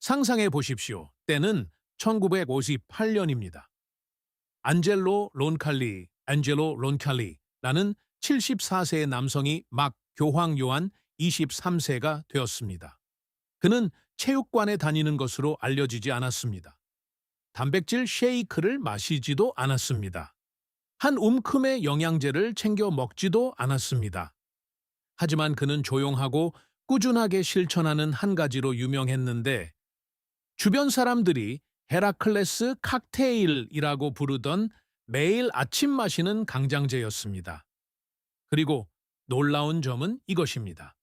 상상해 보십시오. 때는 1958년입니다. 안젤로 론칼리라는 74세의 남성이 막 교황 요한 23세가 되었습니다. 그는 체육관에 다니는 것으로 알려지지 않았습니다. 단백질 쉐이크를 마시지도 않았습니다. 한 움큼의 영양제를 챙겨 먹지도 않았습니다. 하지만 그는 조용하고 꾸준하게 실천하는 한 가지로 유명했는데 주변 사람들이 헤라클레스 칵테일이라고 부르던 매일 아침 마시는 강장제였습니다. 그리고 놀라운 점은 이것입니다.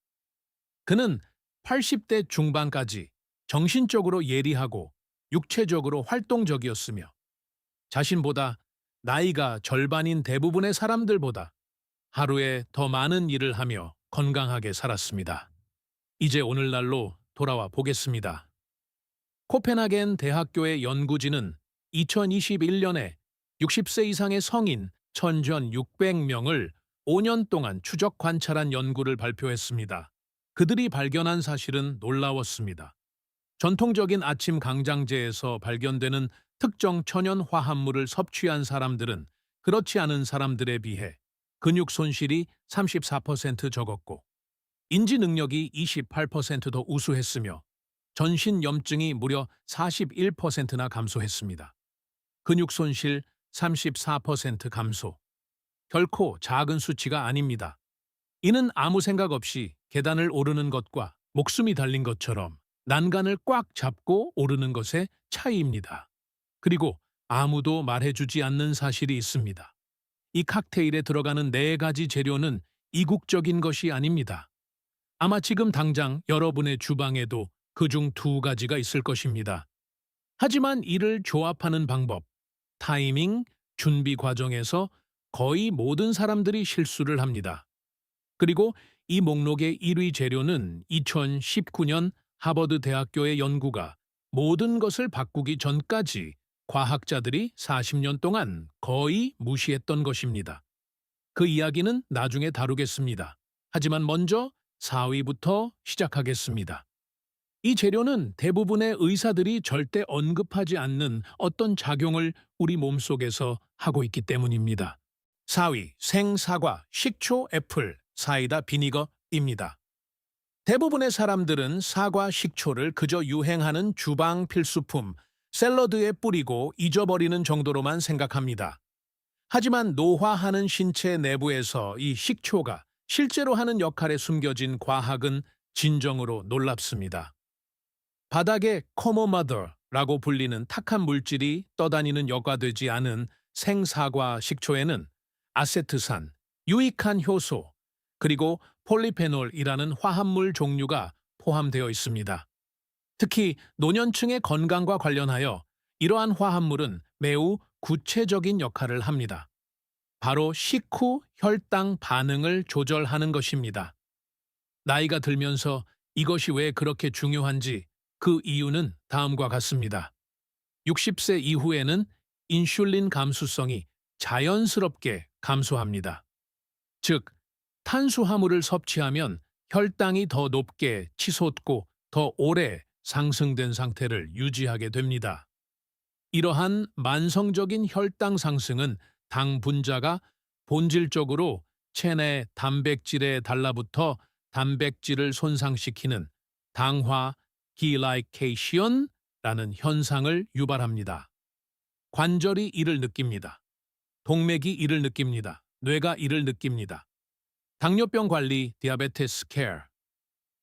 그는 80대 중반까지 정신적으로 예리하고 육체적으로 활동적이었으며 자신보다 나이가 절반인 대부분의 사람들보다 하루에 더 많은 일을 하며 건강하게 살았습니다. 이제 오늘날로 돌아와 보겠습니다. 코펜하겐 대학교의 연구진은 2021년에 60세 이상의 성인 1,600명을 5년 동안 추적 관찰한 연구를 발표했습니다. 그들이 발견한 사실은 놀라웠습니다. 전통적인 아침 강장제에서 발견되는 특정 천연 화합물을 섭취한 사람들은 그렇지 않은 사람들에 비해 근육 손실이 34% 적었고 인지 능력이 28%더 우수했으며 전신 염증이 무려 41%나 감소했습니다. 근육 손실 34% 감소. 결코 작은 수치가 아닙니다. 이는 아무 생각 없이 계단을 오르는 것과 목숨이 달린 것처럼 난간을 꽉 잡고 오르는 것의 차이입니다. 그리고 아무도 말해주지 않는 사실이 있습니다. 이 칵테일에 들어가는 4가지 재료는 이국적인 것이 아닙니다. 아마 지금 당장 여러분의 주방에도 그중 2가지가 있을 것입니다. 하지만 이를 조합하는 방법, 타이밍, 준비 과정에서 거의 모든 사람들이 실수를 합니다. 그리고 이 목록의 1위 재료는 2019년 하버드 대학교의 연구가 모든 것을 바꾸기 전까지 과학자들이 40년 동안 거의 무시했던 것입니다. 그 이야기는 나중에 다루겠습니다. 하지만 먼저 4위부터 시작하겠습니다. 이 재료는 대부분의 의사들이 절대 언급하지 않는 어떤 작용을 우리 몸속에서 하고 있기 때문입니다. 4위, 생사과, 식초, 애플, 사이다, 비니거입니다. 대부분의 사람들은 사과, 식초를 그저 유행하는 주방 필수품, 샐러드에 뿌리고 잊어버리는 정도로만 생각합니다. 하지만 노화하는 신체 내부에서 이 식초가 실제로 하는 역할에 숨겨진 과학은 진정으로 놀랍습니다. 바닥에 코모마더라고 불리는 탁한 물질이 떠다니는 여과되지 않은 생사과 식초에는 아세트산, 유익한 효소, 그리고 폴리페놀이라는 화합물 종류가 포함되어 있습니다. 특히 노년층의 건강과 관련하여 이러한 화합물은 매우 구체적인 역할을 합니다. 바로 식후 혈당 반응을 조절하는 것입니다. 나이가 들면서 이것이 왜 그렇게 중요한지 그 이유는 다음과 같습니다. 60세 이후에는 인슐린 감수성이 자연스럽게 감소합니다. 즉, 탄수화물을 섭취하면 혈당이 더 높게 치솟고 더 오래 상승된 상태를 유지하게 됩니다. 이러한 만성적인 혈당 상승은 당 분자가 본질적으로 체내 단백질에 달라붙어 단백질을 손상시키는 당화 기라이케이션라는 현상을 유발합니다. 관절이 이를 느낍니다. 동맥이 이를 느낍니다. 뇌가 이를 느낍니다. 당뇨병 관리 디아베티스 케어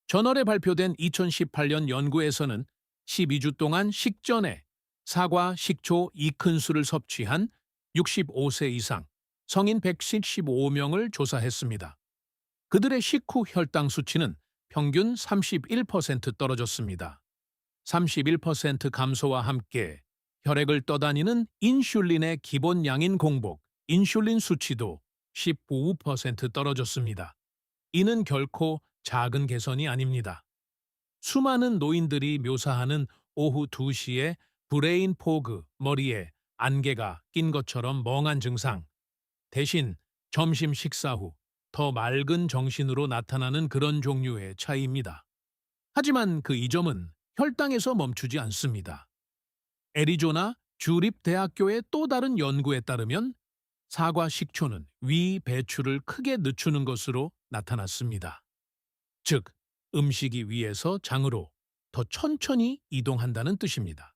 저널에 발표된 2018년 연구에서는 12주 동안 식전에 사과, 식초 2큰술을 섭취한 65세 이상 성인 115명을 조사했습니다. 그들의 식후 혈당 수치는 평균 31% 떨어졌습니다. 31% 감소와 함께 혈액을 떠다니는 인슐린의 기본량인 공복, 인슐린 수치도 19% 떨어졌습니다. 이는 결코 작은 개선이 아닙니다. 수많은 노인들이 묘사하는 오후 2시에 브레인 포그, 머리에 안개가 낀 것처럼 멍한 증상, 대신 점심 식사 후 더 맑은 정신으로 나타나는 그런 종류의 차이입니다. 하지만 그 이점은 혈당에서 멈추지 않습니다. 애리조나 주립대학교의 또 다른 연구에 따르면 사과 식초는 위 배출을 크게 늦추는 것으로 나타났습니다. 즉, 음식이 위에서 장으로 더 천천히 이동한다는 뜻입니다.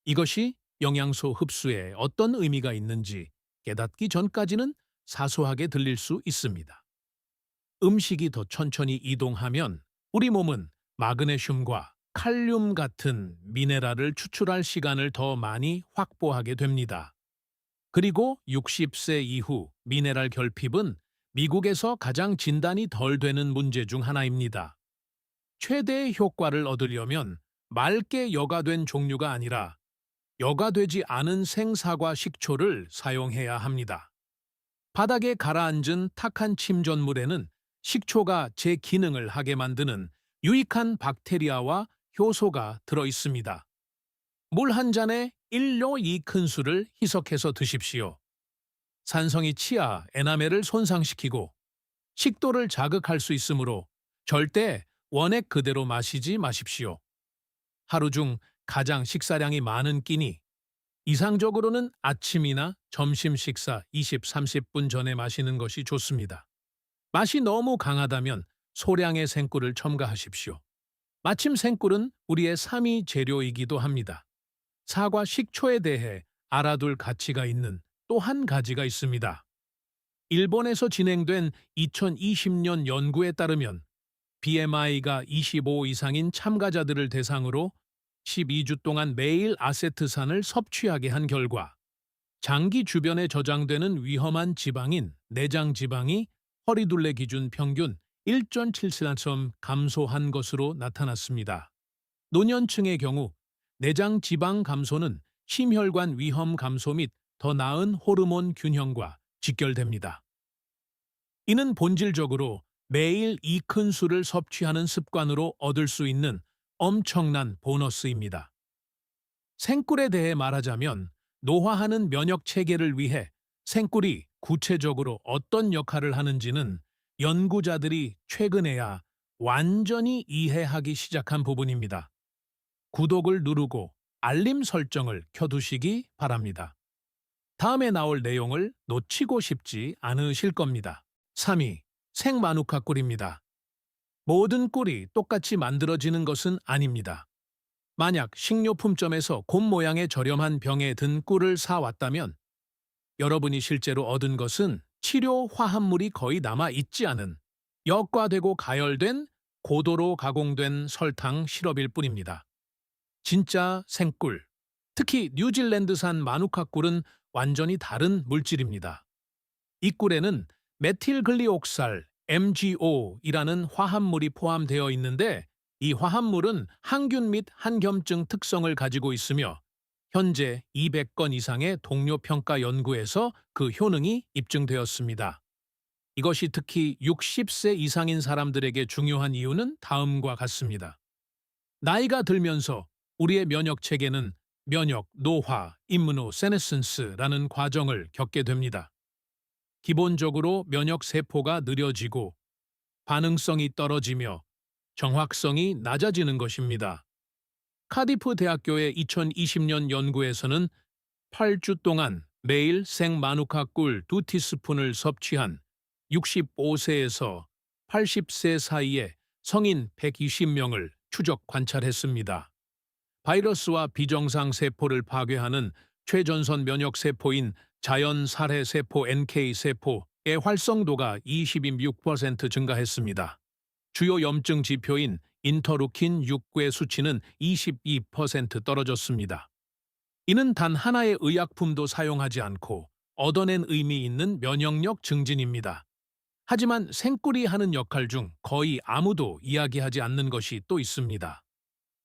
이것이 영양소 흡수에 어떤 의미가 있는지 깨닫기 전까지는 사소하게 들릴 수 있습니다. 음식이 더 천천히 이동하면 우리 몸은 마그네슘과 칼륨 같은 미네랄을 추출할 시간을 더 많이 확보하게 됩니다. 그리고 60세 이후 미네랄 결핍은 미국에서 가장 진단이 덜 되는 문제 중 하나입니다. 최대의 효과를 얻으려면 맑게 여과된 종류가 아니라 여과되지 않은 생사과 식초를 사용해야 합니다. 바닥에 가라앉은 탁한 침전물에는 식초가 제 기능을 하게 만드는 유익한 박테리아와 효소가 들어 있습니다. 물 한 잔에 1로 2큰술을 희석해서 드십시오. 산성이 치아, 에나멜을 손상시키고 식도를 자극할 수 있으므로 절대 원액 그대로 마시지 마십시오. 하루 중 가장 식사량이 많은 끼니, 이상적으로는 아침이나 점심 식사 20-30분 전에 마시는 것이 좋습니다. 맛이 너무 강하다면 소량의 생꿀을 첨가하십시오. 마침 생꿀은 우리의 3위 재료이기도 합니다. 사과 식초에 대해 알아둘 가치가 있는 또 한 가지가 있습니다. 일본에서 진행된 2020년 연구에 따르면 BMI가 25 이상인 참가자들을 대상으로 12주 동안 매일 아세트산을 섭취하게 한 결과 장기 주변에 저장되는 위험한 지방인 내장 지방이 허리둘레 기준 평균 1.7점 감소한 것으로 나타났습니다. 노년층의 경우 내장 지방 감소는 심혈관 위험 감소 및 더 나은 호르몬 균형과 직결됩니다. 이는 본질적으로 매일 2큰술을 섭취하는 습관으로 얻을 수 있는 엄청난 보너스입니다. 생꿀에 대해 말하자면 노화하는 면역 체계를 위해 생꿀이 구체적으로 어떤 역할을 하는지는 연구자들이 최근에야 완전히 이해하기 시작한 부분입니다. 구독을 누르고 알림 설정을 켜두시기 바랍니다. 다음에 나올 내용을 놓치고 싶지 않으실 겁니다. 3위, 생마누카 꿀입니다. 모든 꿀이 똑같이 만들어지는 것은 아닙니다. 만약 식료품점에서 곰 모양의 저렴한 병에 든 꿀을 사왔다면 여러분이 실제로 얻은 것은 치료 화합물이 거의 남아 있지 않은 역과되고 가열된 고도로 가공된 설탕 시럽일 뿐입니다. 진짜 생꿀, 특히 뉴질랜드산 마누카 꿀은 완전히 다른 물질입니다. 이 꿀에는 메틸글리옥살, MgO이라는 화합물이 포함되어 있는데 이 화합물은 항균 및 항염증 특성을 가지고 있으며 현재 200건 이상의 동료 평가 연구에서 그 효능이 입증되었습니다. 이것이 특히 60세 이상인 사람들에게 중요한 이유는 다음과 같습니다. 나이가 들면서 우리의 면역 체계는 면역, 노화, 임무노세네센스라는 과정을 겪게 됩니다. 기본적으로 면역 세포가 느려지고 반응성이 떨어지며 정확성이 낮아지는 것입니다. 카디프 대학교의 2020년 연구에서는 8주 동안 매일 생마누카 꿀 2티스푼을 섭취한 65세에서 80세 사이의 성인 120명을 추적 관찰했습니다. 바이러스와 비정상 세포를 파괴하는 최전선 면역 세포인 자연 살해 세포 NK 세포의 활성도가 26% 증가했습니다. 주요 염증 지표인 인터루킨 6의 수치는 22% 떨어졌습니다. 이는 단 하나의 의약품도 사용하지 않고 얻어낸 의미 있는 면역력 증진입니다. 하지만 생꿀이 하는 역할 중 거의 아무도 이야기하지 않는 것이 또 있습니다.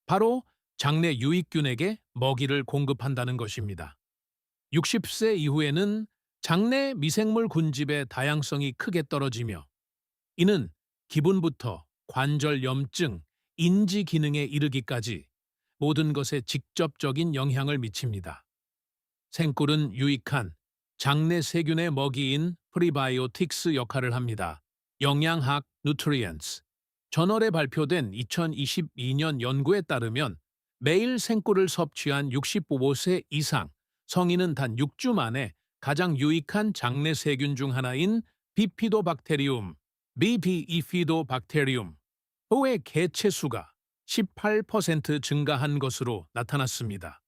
바로 장내 유익균에게 먹이를 공급한다는 것입니다. 60세 이후에는 장내 미생물 군집의 다양성이 크게 떨어지며 이는 기분부터 관절 염증, 인지 기능에 이르기까지 모든 것에 직접적인 영향을 미칩니다. 생꿀은 유익한 장내 세균의 먹이인 프리바이오틱스 역할을 합니다. 영양학 nutrients, 저널에 발표된 2022년 연구에 따르면 매일 생꿀을 섭취한 65세 이상 성인은 단 6주 만에 가장 유익한 장내 세균 중 하나인 비피도박테리움, 비피이피도박테리움의 개체 수가 18% 증가한 것으로 나타났습니다.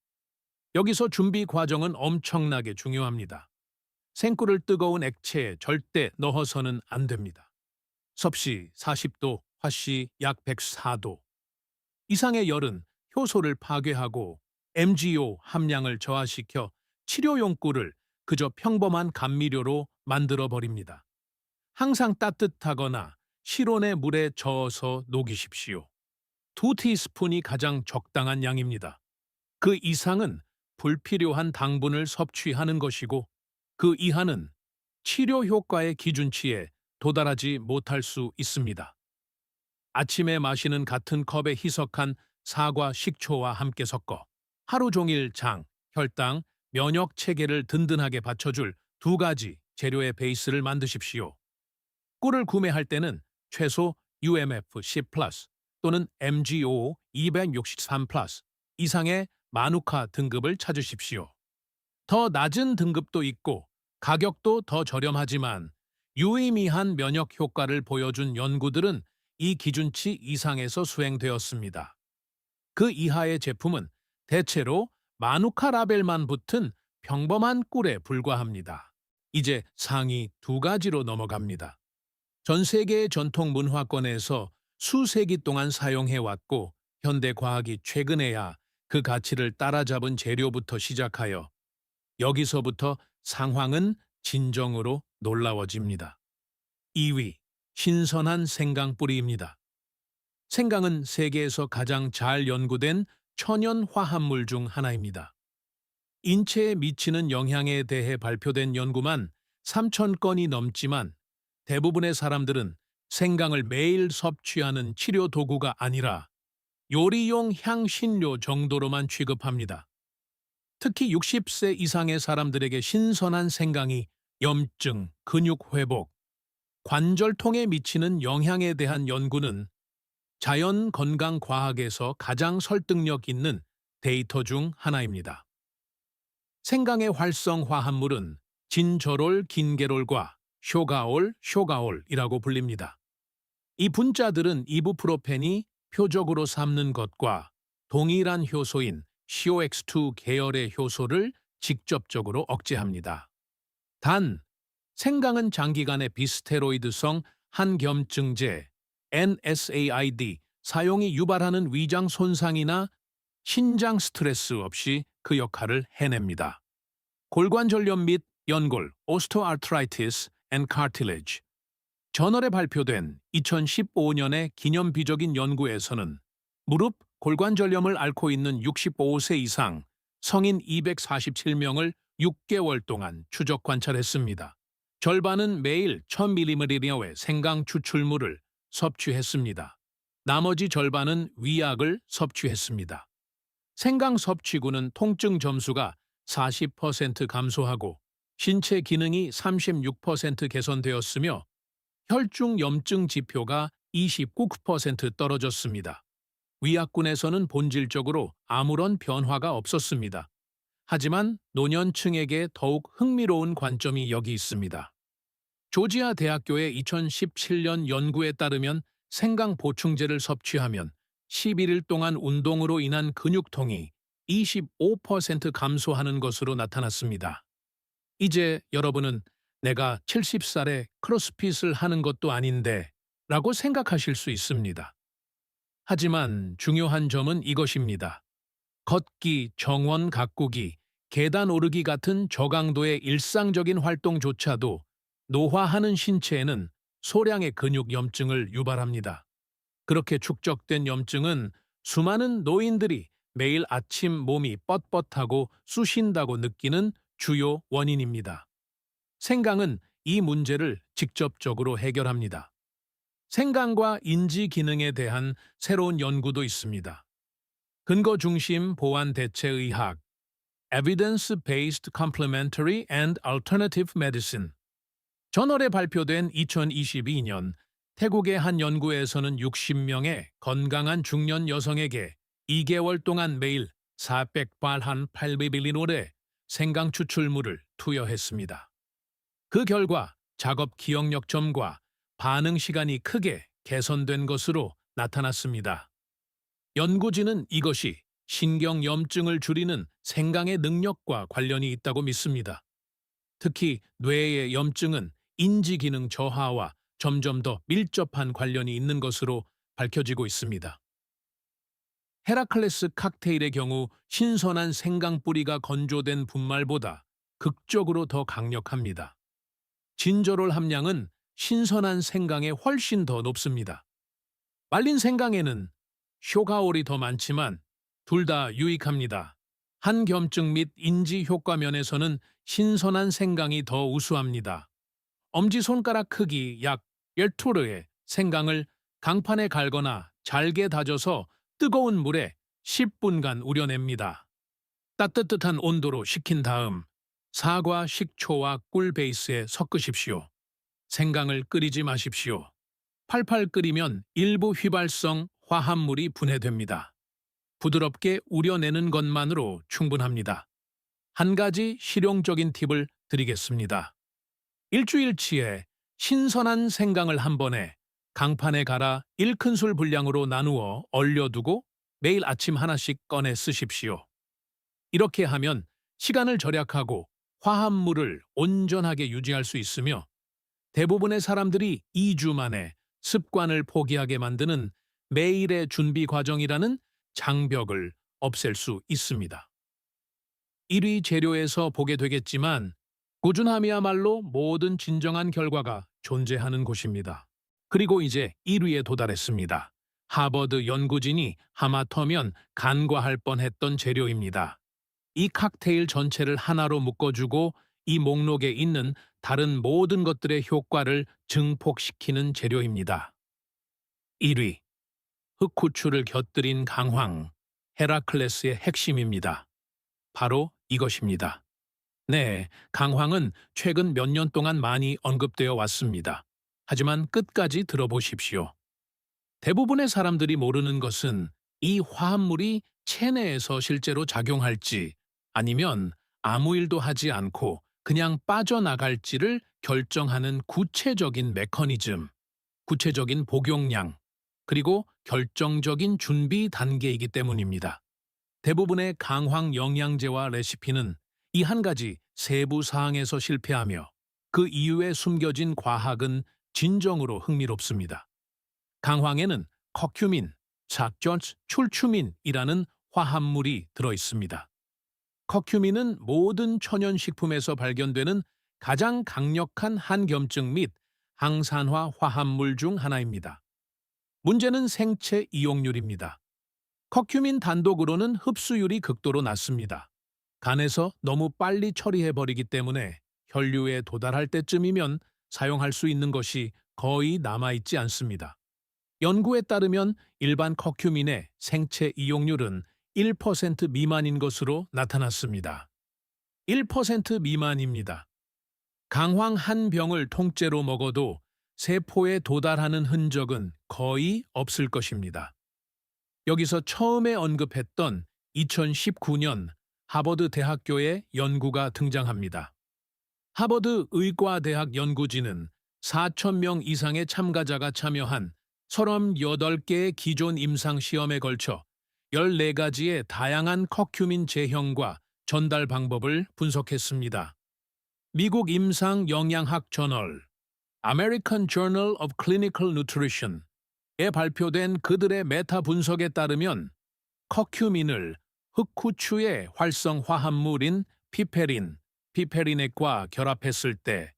여기서 준비 과정은 엄청나게 중요합니다. 생꿀을 뜨거운 액체에 절대 넣어서는 안 됩니다. 섭씨 40도, 화씨 약 104도 이상의 열은 효소를 파괴하고 MgO 함량을 저하시켜 치료용 꿀을 그저 평범한 감미료로 만들어버립니다. 항상 따뜻하거나 실온의 물에 저어서 녹이십시오. 2티스푼이 가장 적당한 양입니다. 그 이상은 불필요한 당분을 섭취하는 것이고 그 이하는 치료 효과의 기준치에 도달하지 못할 수 있습니다. 아침에 마시는 같은 컵에 희석한 사과 식초와 함께 섞어 하루 종일 장, 혈당, 면역 체계를 든든하게 받쳐줄 두 가지 재료의 베이스를 만드십시오. 꿀을 구매할 때는 최소 UMF-10+ 또는 MgO 263+ 이상의 마누카 등급을 찾으십시오. 더 낮은 등급도 있고 가격도 더 저렴하지만 유의미한 면역 효과를 보여준 연구들은 이 기준치 이상에서 수행되었습니다. 그 이하의 제품은 대체로 마누카 라벨만 붙은 평범한 꿀에 불과합니다. 이제 상위 두 가지로 넘어갑니다. 전 세계의 전통 문화권에서 수세기 동안 사용해왔고 현대 과학이 최근에야 그 가치를 따라잡은 재료부터 시작하여 여기서부터 상황은 진정으로 놀라워집니다. 2위, 신선한 생강뿌리입니다. 생강은 세계에서 가장 잘 연구된 천연 화합물 중 하나입니다. 인체에 미치는 영향에 대해 발표된 연구만 3,000건이 넘지만 대부분의 사람들은 생강을 매일 섭취하는 치료 도구가 아니라 요리용 향신료 정도로만 취급합니다. 특히 60세 이상의 사람들에게 신선한 생강이 염증, 근육 회복, 관절통에 미치는 영향에 대한 연구는 자연건강과학에서 가장 설득력 있는 데이터 중 하나입니다. 생강의 활성 화합물은 진저롤, 긴게롤과 쇼가올이라고 불립니다. 이 분자들은 이부프로펜이 표적으로 삼는 것과 동일한 효소인 COX2 계열의 효소를 직접적으로 억제합니다. 단, 생강은 장기간의 비스테로이드성 한겸증제 NSAID 사용이 유발하는 위장 손상이나 신장 스트레스 없이 그 역할을 해냅니다. 골관절염 및 연골, 오스토아트라이티스 앤 카틸리지 저널에 발표된 2015년의 기념비적인 연구에서는 무릎 골관절염을 앓고 있는 65세 이상 성인 247명을 6개월 동안 추적 관찰했습니다. 절반은 매일 1000ml의 생강 추출물을 섭취했습니다. 나머지 절반은 위약을 섭취했습니다. 생강 섭취군은 통증 점수가 40% 감소하고 신체 기능이 36% 개선되었으며 혈중 염증 지표가 29% 떨어졌습니다. 위약군에서는 본질적으로 아무런 변화가 없었습니다. 하지만 노년층에게 더욱 흥미로운 관점이 여기 있습니다. 조지아 대학교의 2017년 연구에 따르면 생강 보충제를 섭취하면 11일 동안 운동으로 인한 근육통이 25% 감소하는 것으로 나타났습니다. 이제 여러분은 내가 70살에 크로스핏을 하는 것도 아닌데 라고 생각하실 수 있습니다. 하지만 중요한 점은 이것입니다. 걷기, 정원 가꾸기, 계단 오르기 같은 저강도의 일상적인 활동조차도 노화하는 신체에는 소량의 근육 염증을 유발합니다. 그렇게 축적된 염증은 수많은 노인들이 매일 아침 몸이 뻣뻣하고 쑤신다고 느끼는 주요 원인입니다. 생강은 이 문제를 직접적으로 해결합니다. 생강과 인지 기능에 대한 새로운 연구도 있습니다. 근거 중심 보완 대체 의학 Evidence-Based Complementary and Alternative Medicine 저널에 발표된 2022년 태국의 한 연구에서는 60명의 건강한 중년 여성에게 2개월 동안 매일 400발 한 800ml의 생강 추출물을 투여했습니다. 그 결과 작업 기억력 점과 반응 시간이 크게 개선된 것으로 나타났습니다. 연구진은 이것이 신경염증을 줄이는 생강의 능력과 관련이 있다고 믿습니다. 특히 뇌의 염증은 인지기능 저하와 점점 더 밀접한 관련이 있는 것으로 밝혀지고 있습니다. 헤라클레스 칵테일의 경우 신선한 생강 뿌리가 건조된 분말보다 극적으로 더 강력합니다. 진저롤 함량은 신선한 생강에 훨씬 더 높습니다. 말린 생강에는 쇼가올이 더 많지만 둘 다 유익합니다. 한겸증 및 인지 효과 면에서는 신선한 생강이 더 우수합니다. 엄지손가락 크기 약 12르의 생강을 강판에 갈거나 잘게 다져서 뜨거운 물에 10분간 우려냅니다. 따뜻한 온도로 식힌 다음 사과, 식초와 꿀 베이스에 섞으십시오. 생강을 끓이지 마십시오. 팔팔 끓이면 일부 휘발성 화합물이 분해됩니다. 부드럽게 우려내는 것만으로 충분합니다. 한 가지 실용적인 팁을 드리겠습니다. 일주일치에 신선한 생강을 한 번에 강판에 갈아 1큰술 분량으로 나누어 얼려두고 매일 아침 하나씩 꺼내 쓰십시오. 이렇게 하면 시간을 절약하고 화합물을 온전하게 유지할 수 있으며 대부분의 사람들이 2주 만에 습관을 포기하게 만드는 매일의 준비 과정이라는 장벽을 없앨 수 있습니다. 1위 재료에서 보게 되겠지만 꾸준함이야말로 모든 진정한 결과가 존재하는 곳입니다. 그리고 이제 1위에 도달했습니다. 하버드 연구진이 하마터면 간과할 뻔했던 재료입니다. 이 칵테일 전체를 하나로 묶어주고 이 목록에 있는 다른 모든 것들의 효과를 증폭시키는 재료입니다. 1위, 흑후추를 곁들인 강황, 헤라클레스의 핵심입니다. 바로 이것입니다. 네, 강황은 최근 몇 년 동안 많이 언급되어 왔습니다. 하지만 끝까지 들어보십시오. 대부분의 사람들이 모르는 것은 이 화합물이 체내에서 실제로 작용할지 아니면 아무 일도 하지 않고 그냥 빠져나갈지를 결정하는 구체적인 메커니즘, 구체적인 복용량, 그리고 결정적인 준비 단계이기 때문입니다. 대부분의 강황 영양제와 레시피는 이 한 가지 세부 사항에서 실패하며 그 이유에 숨겨진 과학은 진정으로 흥미롭습니다. 강황에는 커큐민, 작전스 출추민이라는 화합물이 들어있습니다. 커큐민은 모든 천연식품에서 발견되는 가장 강력한 한겸증 및 항산화 화합물 중 하나입니다. 문제는 생체 이용률입니다. 커큐민 단독으로는 흡수율이 극도로 낮습니다. 간에서 너무 빨리 처리해버리기 때문에 혈류에 도달할 때쯤이면 사용할 수 있는 것이 거의 남아있지 않습니다. 연구에 따르면 일반 커큐민의 생체 이용률은 1% 미만인 것으로 나타났습니다. 1% 미만입니다. 강황 한 병을 통째로 먹어도 세포에 도달하는 흔적은 거의 없을 것입니다. 여기서 처음에 언급했던 2019년 하버드 대학교의 연구가 등장합니다. 하버드 의과대학 연구진은 4,000명 이상의 참가자가 참여한 38개의 기존 임상 시험에 걸쳐 14가지의 다양한 커큐민 제형과 전달 방법을 분석했습니다. 미국 임상 영양학 저널 American Journal of Clinical Nutrition에 발표된 그들의 메타 분석에 따르면 커큐민을 흑후추의 활성 화합물인 피페린액과 결합했을 때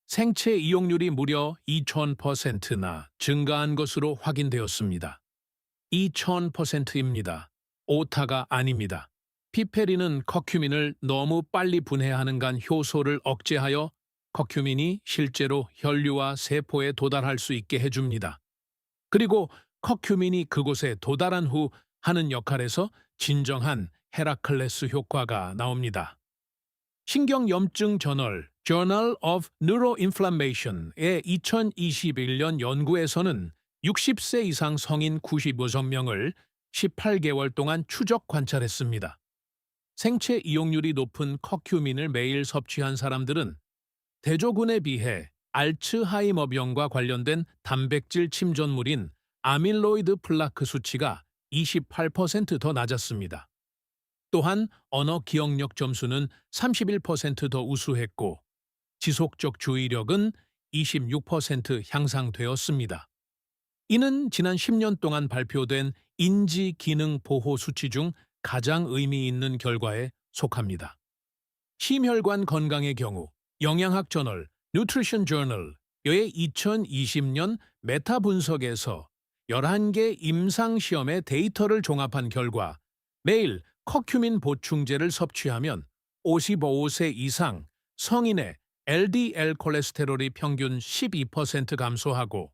생체 이용률이 무려 2000%나 증가한 것으로 확인되었습니다. 2000%입니다. 오타가 아닙니다. 피페린은 커큐민을 너무 빨리 분해하는 간 효소를 억제하여 커큐민이 실제로 혈류와 세포에 도달할 수 있게 해줍니다. 그리고 커큐민이 그곳에 도달한 후 하는 역할에서 진정한 헤라클레스 효과가 나옵니다. 신경염증 저널 Journal of Neuroinflammation의 2021년 연구에서는 60세 이상 성인 95명을 18개월 동안 추적 관찰했습니다. 생체 이용률이 높은 커큐민을 매일 섭취한 사람들은 대조군에 비해 알츠하이머병과 관련된 단백질 침전물인 아밀로이드 플라크 수치가 28%더 낮았습니다. 또한 언어 기억력 점수는 31%더 우수했고 지속적 주의력은 26% 향상되었습니다. 이는 지난 10년 동안 발표된 인지 기능 보호 수치 중 가장 의미 있는 결과에 속합니다. 심혈관 건강의 경우 영양학 저널 Nutrition Journal의 2020년 메타 분석에서 11개 임상시험의 데이터를 종합한 결과 매일 커큐민 보충제를 섭취하면 55세 이상 성인의 LDL 콜레스테롤이 평균 12% 감소하고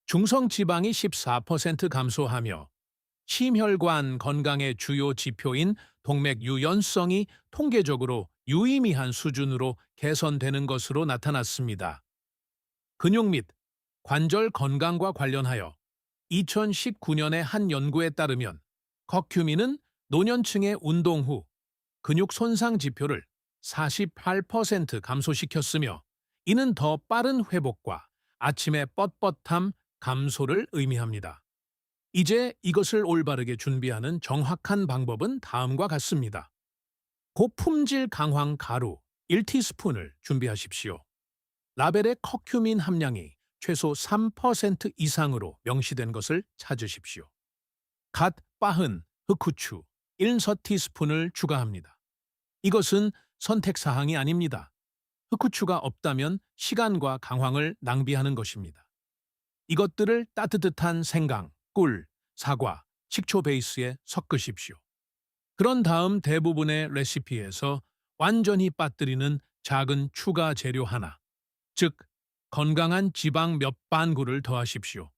중성 지방이 14% 감소하며 심혈관 건강의 주요 지표인 동맥 유연성이 통계적으로 유의미한 수준으로 개선되는 것으로 나타났습니다. 근육 및 관절 건강과 관련하여 2019년의 한 연구에 따르면 커큐민은 노년층의 운동 후 근육 손상 지표를 48% 감소시켰으며 이는 더 빠른 회복과 아침의 뻣뻣함 감소를 의미합니다. 이제 이것을 올바르게 준비하는 정확한 방법은 다음과 같습니다. 고품질 강황 가루 1티스푼을 준비하십시오. 라벨에 커큐민 함량이 최소 3% 이상으로 명시된 것을 찾으십시오. 갓 빻은 흑후추 1서티스푼을 추가합니다. 이것은 선택사항이 아닙니다. 흑후추가 없다면 시간과 강황을 낭비하는 것입니다. 이것들을 따뜻한 생강, 꿀, 사과, 식초 베이스에 섞으십시오. 그런 다음 대부분의 레시피에서 완전히 빠뜨리는 작은 추가 재료 하나, 즉 건강한 지방 몇 반구를 더하십시오.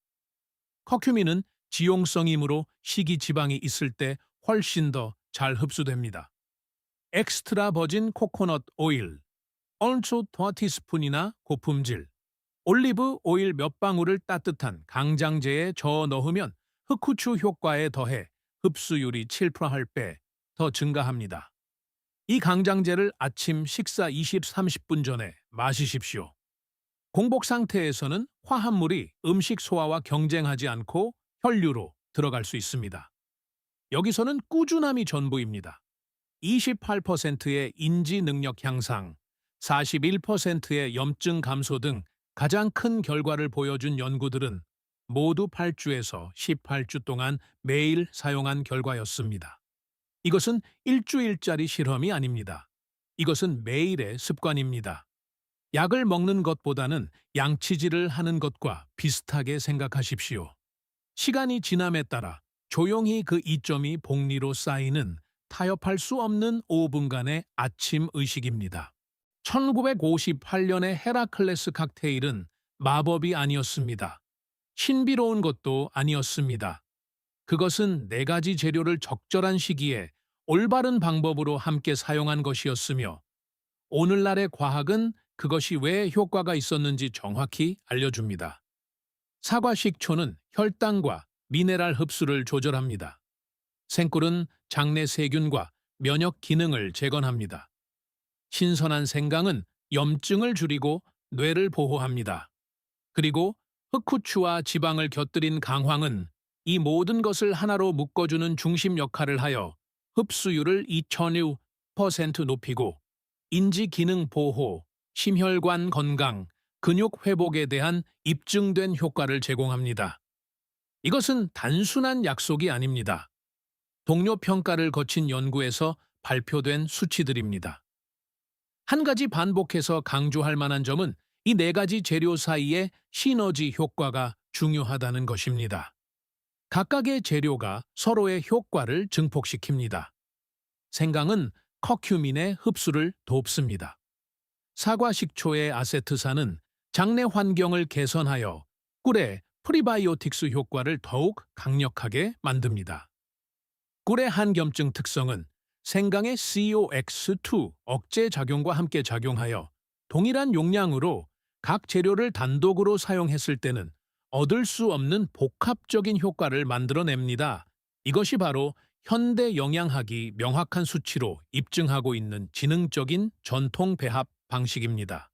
커큐민은 지용성이므로 식이 지방이 있을 때 훨씬 더 잘 흡수됩니다. 엑스트라 버진 코코넛 오일, 얼추 2티스푼이나 고품질, 올리브 오일 몇 방울을 따뜻한 강장제에 저어 넣으면 흑후추 효과에 더해 흡수율이 7%할 배 더 증가합니다. 이 강장제를 아침 식사 20-30분 전에 마시십시오. 공복 상태에서는 화합물이 음식 소화와 경쟁하지 않고 혈류로 들어갈 수 있습니다. 여기서는 꾸준함이 전부입니다. 28%의 인지 능력 향상, 41%의 염증 감소 등 가장 큰 결과를 보여준 연구들은 모두 8주에서 18주 동안 매일 사용한 결과였습니다. 이것은 일주일짜리 실험이 아닙니다. 이것은 매일의 습관입니다. 약을 먹는 것보다는 양치질을 하는 것과 비슷하게 생각하십시오. 시간이 지남에 따라 조용히 그 이점이 복리로 쌓이는 타협할 수 없는 5분간의 아침 의식입니다. 1958년의 헤라클레스 칵테일은 마법이 아니었습니다. 신비로운 것도 아니었습니다. 그것은 4가지 재료를 적절한 시기에 올바른 방법으로 함께 사용한 것이었으며 오늘날의 과학은 그것이 왜 효과가 있었는지 정확히 알려줍니다. 사과 식초는 혈당과 미네랄 흡수를 조절합니다. 생꿀은 장내 세균과 면역 기능을 재건합니다. 신선한 생강은 염증을 줄이고 뇌를 보호합니다. 그리고 흑후추와 지방을 곁들인 강황은 이 모든 것을 하나로 묶어주는 중심 역할을 하여 흡수율을 2000% 높이고 인지 기능 보호, 심혈관 건강, 근육 회복에 대한 입증된 효과를 제공합니다. 이것은 단순한 약속이 아닙니다. 동료 평가를 거친 연구에서 발표된 수치들입니다. 한 가지 반복해서 강조할 만한 점은 이 4가지 재료 사이의 시너지 효과가 중요하다는 것입니다. 각각의 재료가 서로의 효과를 증폭시킵니다. 생강은 커큐민의 흡수를 돕습니다. 사과 식초의 아세트산은 장내 환경을 개선하여 꿀의 프리바이오틱스 효과를 더욱 강력하게 만듭니다. 꿀의 한겸증 특성은 생강의 COX2 억제 작용과 함께 작용하여 동일한 용량으로 각 재료를 단독으로 사용했을 때는 얻을 수 없는 복합적인 효과를 만들어냅니다. 이것이 바로 현대 영양학이 명확한 수치로 입증하고 있는 지능적인 전통 배합 방식입니다.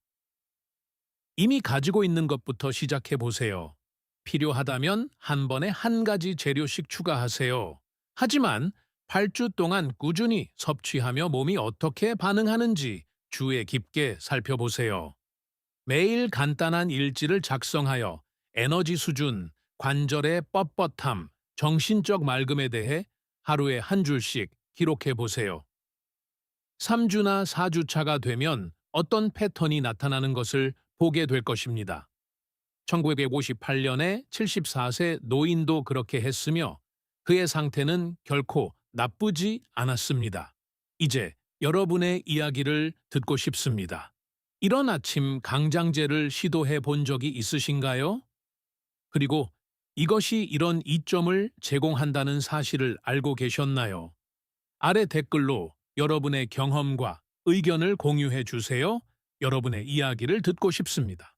이미 가지고 있는 것부터 시작해 보세요. 필요하다면 한 번에 한 가지 재료씩 추가하세요. 하지만 8주 동안 꾸준히 섭취하며 몸이 어떻게 반응하는지 주에 깊게 살펴보세요. 매일 간단한 일지를 작성하여 에너지 수준, 관절의 뻣뻣함, 정신적 맑음에 대해 하루에 한 줄씩 기록해 보세요. 3주나 4주 차가 되면 어떤 패턴이 나타나는 것을 보게 될 것입니다. 1958년에 74세 노인도 그렇게 했으며 그의 상태는 결코 나쁘지 않았습니다. 이제 여러분의 이야기를 듣고 싶습니다. 이런 아침 강장제를 시도해 본 적이 있으신가요? 그리고 이것이 이런 이점을 제공한다는 사실을 알고 계셨나요? 아래 댓글로 여러분의 경험과 의견을 공유해 주세요. 여러분의 이야기를 듣고 싶습니다.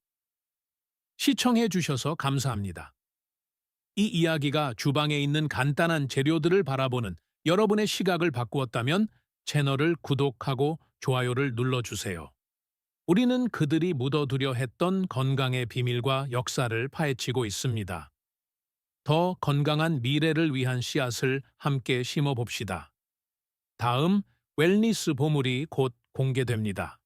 시청해 주셔서 감사합니다. 이 이야기가 주방에 있는 간단한 재료들을 바라보는 여러분의 시각을 바꾸었다면 채널을 구독하고 좋아요를 눌러주세요. 우리는 그들이 묻어두려 했던 건강의 비밀과 역사를 파헤치고 있습니다. 더 건강한 미래를 위한 씨앗을 함께 심어봅시다. 다음 웰니스 보물이 곧 공개됩니다.